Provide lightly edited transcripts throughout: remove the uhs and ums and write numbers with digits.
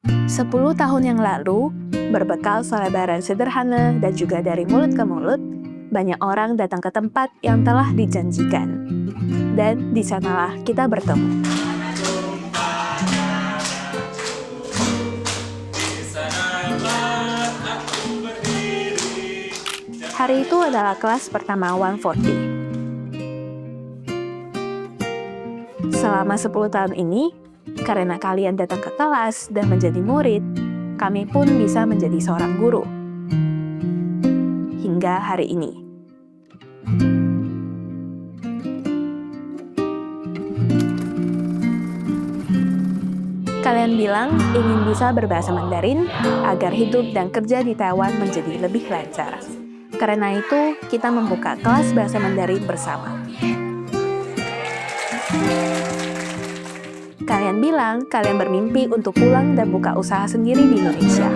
10 tahun yang lalu, berbekal selebaran sederhana dan juga dari mulut ke mulut, banyak orang datang ke tempat yang telah dijanjikan. Dan di sanalah kita bertemu. Hari itu adalah kelas pertama 140. Selama 10 tahun ini, karena kalian datang ke kelas dan menjadi murid, kami pun bisa menjadi seorang guru. Hingga hari ini. Kalian bilang ingin bisa berbahasa Mandarin agar hidup dan kerja di Taiwan menjadi lebih lancar. Karena itu, kita membuka kelas bahasa Mandarin bersama. Kalian bilang kalian bermimpi untuk pulang dan buka usaha sendiri di Indonesia.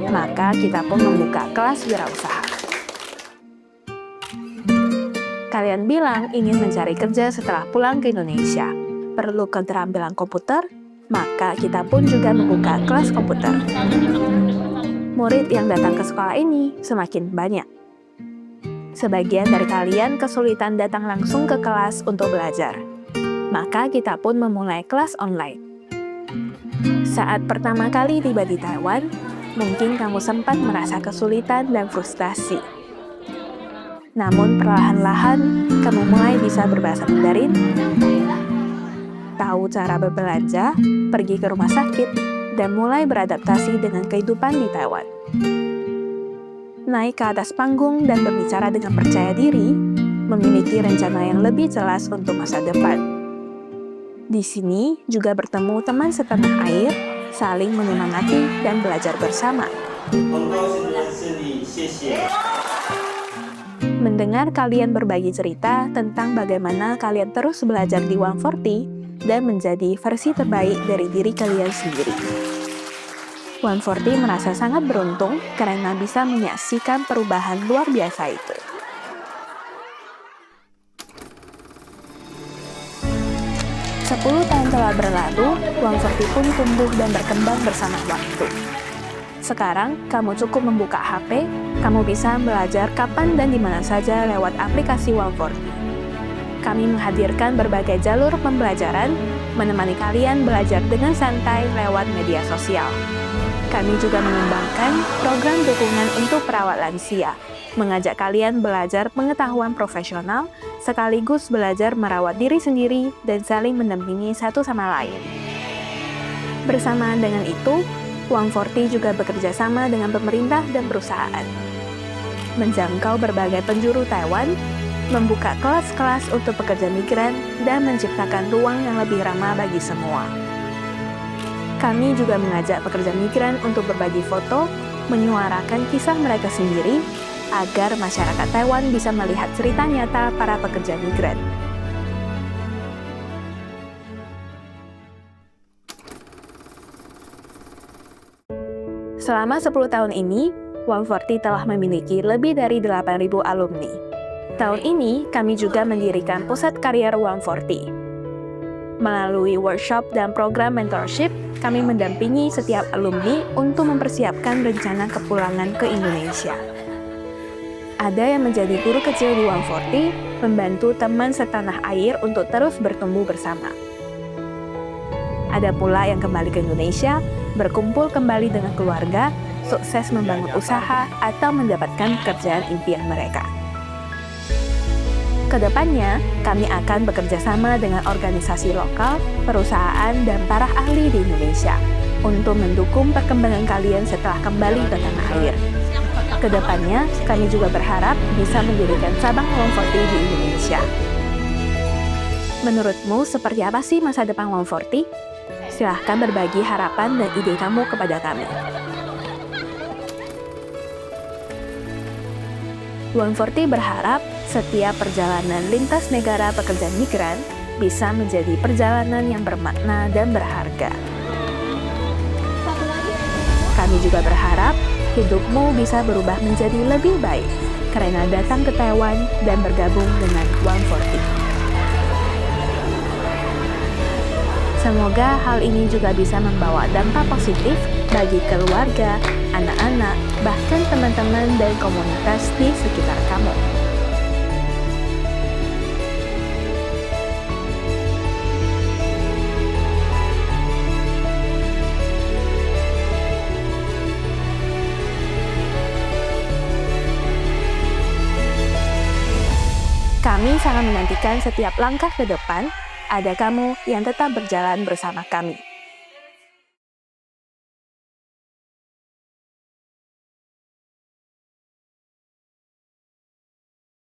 Maka kita pun membuka kelas wirausaha. Kalian bilang ingin mencari kerja setelah pulang ke Indonesia. Perlu keterampilan komputer, maka kita pun juga membuka kelas komputer. Murid yang datang ke sekolah ini semakin banyak. Sebagian dari kalian kesulitan datang langsung ke kelas untuk belajar. Maka kita pun memulai kelas online. Saat pertama kali tiba di Taiwan, mungkin kamu sempat merasa kesulitan dan frustasi. Namun perlahan-lahan, kamu mulai bisa berbahasa Mandarin, tahu cara berbelanja, pergi ke rumah sakit, dan mulai beradaptasi dengan kehidupan di Taiwan. Naik ke atas panggung dan berbicara dengan percaya diri, memiliki rencana yang lebih jelas untuk masa depan. Di sini juga bertemu teman setanah air, saling menyemangati dan belajar bersama. Mendengar kalian berbagi cerita tentang bagaimana kalian terus belajar di 140 dan menjadi versi terbaik dari diri kalian sendiri. 140 merasa sangat beruntung karena bisa menyaksikan perubahan luar biasa itu. Sepuluh tahun telah berlalu, 140 pun tumbuh dan berkembang bersama waktu. Sekarang, kamu cukup membuka HP, kamu bisa belajar kapan dan di mana saja lewat aplikasi 140. Kami menghadirkan berbagai jalur pembelajaran, menemani kalian belajar dengan santai lewat media sosial. Kami juga mengembangkan program dukungan untuk perawat lansia, mengajak kalian belajar pengetahuan profesional, sekaligus belajar merawat diri sendiri dan saling mendampingi satu sama lain. Bersamaan dengan itu, 140 juga bekerja sama dengan pemerintah dan perusahaan, menjangkau berbagai penjuru Taiwan, membuka kelas-kelas untuk pekerja migran, dan menciptakan ruang yang lebih ramah bagi semua. Kami juga mengajak pekerja migran untuk berbagi foto, menyuarakan kisah mereka sendiri, agar masyarakat Taiwan bisa melihat cerita nyata para pekerja migran. Selama 10 tahun ini, 140 telah memiliki lebih dari 8.000 alumni. Tahun ini, kami juga mendirikan Pusat Karier 140. Melalui workshop dan program mentorship, kami mendampingi setiap alumni untuk mempersiapkan rencana kepulangan ke Indonesia. Ada yang menjadi guru kecil di 140, membantu teman setanah air untuk terus bertumbuh bersama. Ada pula yang kembali ke Indonesia, berkumpul kembali dengan keluarga, sukses membangun usaha, atau mendapatkan pekerjaan impian mereka. Kedepannya, kami akan bekerja sama dengan organisasi lokal, perusahaan, dan para ahli di Indonesia untuk mendukung perkembangan kalian setelah kembali ke tanah air. Kedepannya, kami juga berharap bisa mendirikan cabang 140 di Indonesia. Menurutmu, seperti apa sih masa depan 140? Silahkan berbagi harapan dan ide kamu kepada kami. 140 berharap setiap perjalanan lintas negara pekerja migran bisa menjadi perjalanan yang bermakna dan berharga. Kami juga berharap hidupmu bisa berubah menjadi lebih baik karena datang ke Taiwan dan bergabung dengan 140. Semoga hal ini juga bisa membawa dampak positif bagi keluarga, anak-anak, bahkan teman-teman dan komunitas di sekitar kamu. Kami sangat menantikan setiap langkah ke depan, ada kamu yang tetap berjalan bersama kami.